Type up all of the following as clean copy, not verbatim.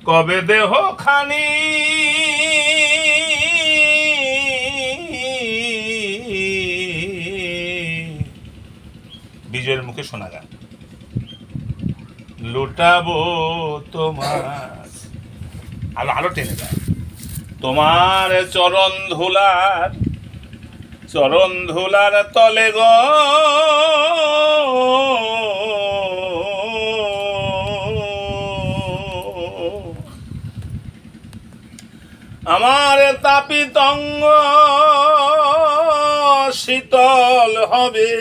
কবে দেহ খানি বিজয়ের মুখে শোনা গান লুটাবো তোমার আলো আলো টেনে যায় তোমার চরণ ধুলার তলে গো আমার তাপিত অঙ্গ শীতল হবে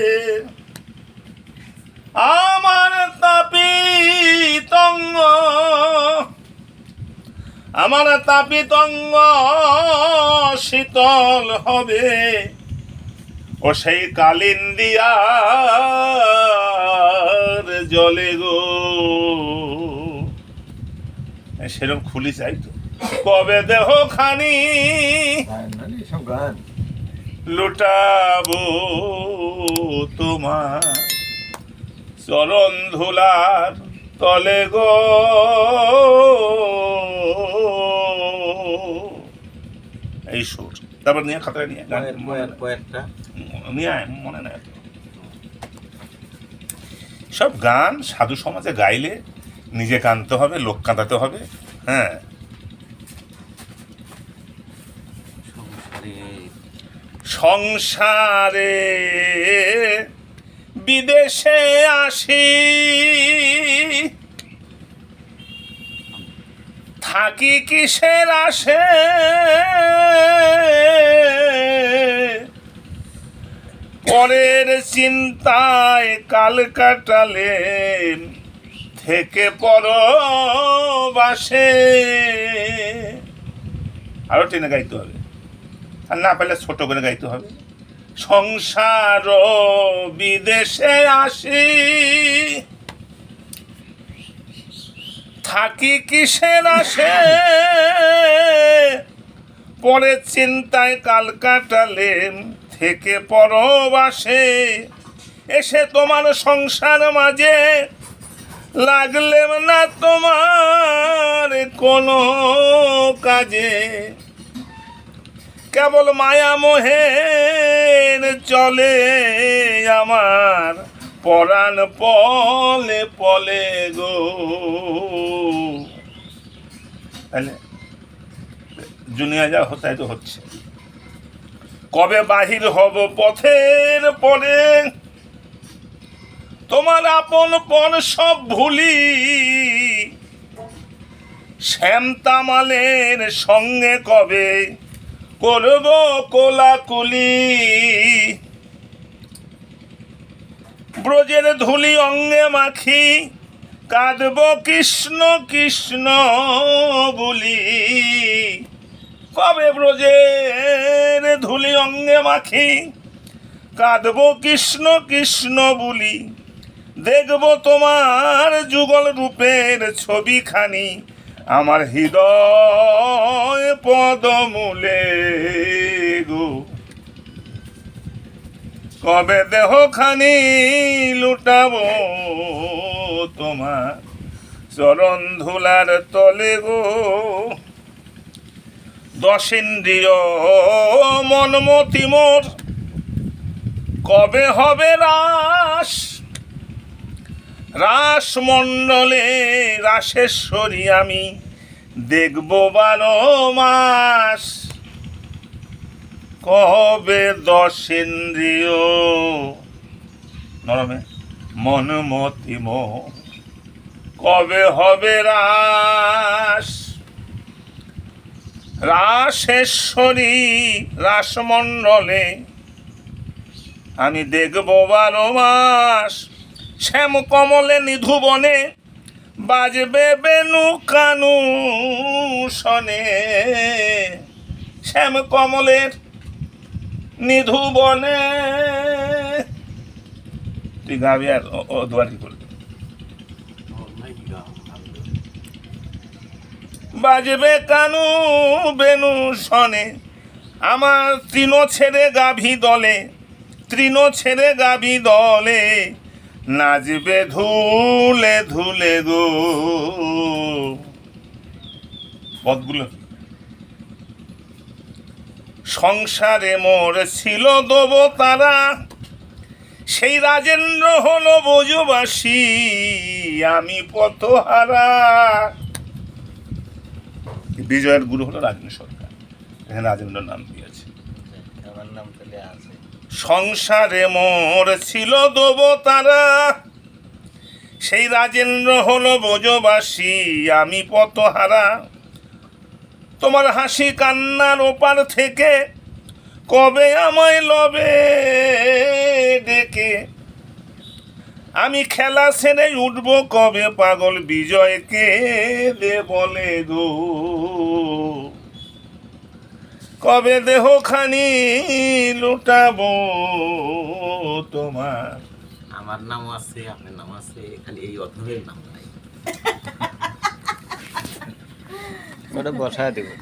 আমার তাপিত অঙ্গ শীতল হবে ও সেই কালিন্দিয়ার জলে গো সেরকম খুলি চাই তো কবে দেহ খানি লুটাবো তোমার চরণ ধুলার তলে গো এই সুর তারপর নিয়ে খাতায় নিয়ে নিয়ে মনে নেই সব গান সাধু সমাজে গাইলে নিজে কাঁদতে হবে লোক কাঁদাতে হবে হ্যাঁ সংসারে বিদেশে আসি থাকি কিসের আসে পরের চিন্তায় কাল কাটালেন থেকে পরবাসে আরো টেনে গাইতে হবে আর না পারলে ছোট করে গাইতে হবে সংসার বিদেশে আসি থাকি কিসের আসে পরে চিন্তায় কাল কাটালেন থেকে পরবাসে এসে তোমার সংসার মাঝে লাগলেম না তোমার কোনো কাজে কেবল মায়া মোহের চলে আমার পরাণ পলে পলে গো তাহলে দুনিয়া যা হতে তো হচ্ছে কবে বাহির হব পথের পরে তোমার আপন পণ সব ভুলি শ্যাম তামালের সঙ্গে কবে করব কোলাকুলি ব্রজের ধুলি অঙ্গে মাখি কাঁদব কৃষ্ণ কৃষ্ণ বলি কবে ব্রজের ধুলি অঙ্গে মাখি কাঁদব কৃষ্ণ কৃষ্ণ বলি দেখব তোমার যুগল রূপের ছবিখানি আমার হৃদয় পদমূলে গো কবে দেহখানি লুটাবো তোমার চরণ ধুলার তলে গো দশেন্দ্রিয় মনমতি মোর কবে হবে রাস রাসমণ্ডলে রাসেশ্বরী আমি দেখব 12 মাস কবে দশেন্দ্রিয় নরমে মনমতি মোর কবে হবে রাস রাসেশ্বরী রাসমণ্ডলে আমি দেখব 12 মাস শ্যাম কমলে নিধুবনে বাজবে বেনু কানু শনে শ্যাম কমলের নিধুবনে তুই গাবি আর ও দোয়ার কি করবি বাজবে কানু বেনু শনে আমার তৃণ ছেড়ে গাভী দলে নাচবে ধুলে ধুলে গো পদগুলো কি? সংসারে মোর ছিল দেবতারা, সেই রাজেন্দ্র হলো ব্রজবাসী, আমি পথহারা। বিজয়ের গুরু হলো রাজেন্দ্র সরকার, এখানে রাজেন্দ্র নাম দিয়েছে। আমার নাম তাহলে আছে। সংসারে মোর ছিল দেবতারা, সেই রাজেন্দ্র হলো ব্রজবাসী, আমি পথহারা। তোমার হাসি কান্নার ওপার থেকে কবে আমায় লবে ডেকে, আমি খেলা ছেড়ে উঠবো কবে, পাগল বিজয়কে দে বলে গো, কবে দেহখানি লুটাবো তোমার। আমার নাম আছে, আপনার নাম আছে, খালি এই অধমের নাম নাই। ওটা বসায় দেবো।